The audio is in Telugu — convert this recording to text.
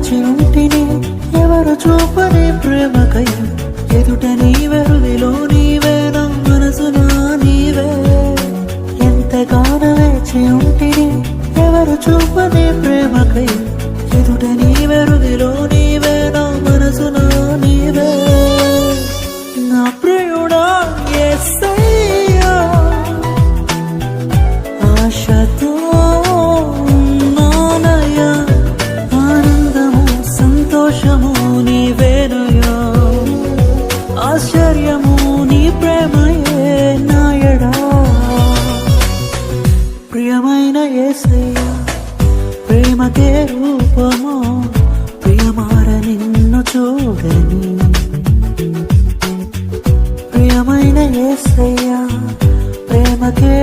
వేచి ఉంటిని ఎవరు చూపని ప్రేమకై ఎదుట నీవెరుదిలో నీవే నా మనసునా నీవే ఎంతగానో వేచి ఉంటిని ఎవరు చూపని ప్రేమకై ఎదుట నీవెరుదిలో నీవే నా మనసునా నీవే నా ప్రియుడా యేసయ్యా ఆశతో ఉన్నానయ్యా ఆనందము సంతోషము నీవేనయ్యా ఆశ్చర్యము నీ ప్రేమయే నాయడా ప్రియమైన యేసయ్యా ప్రేమకే రూపమో ప్రియమార నిన్ను చూడని ప్రియమైన యేసయ్యా ప్రేమకే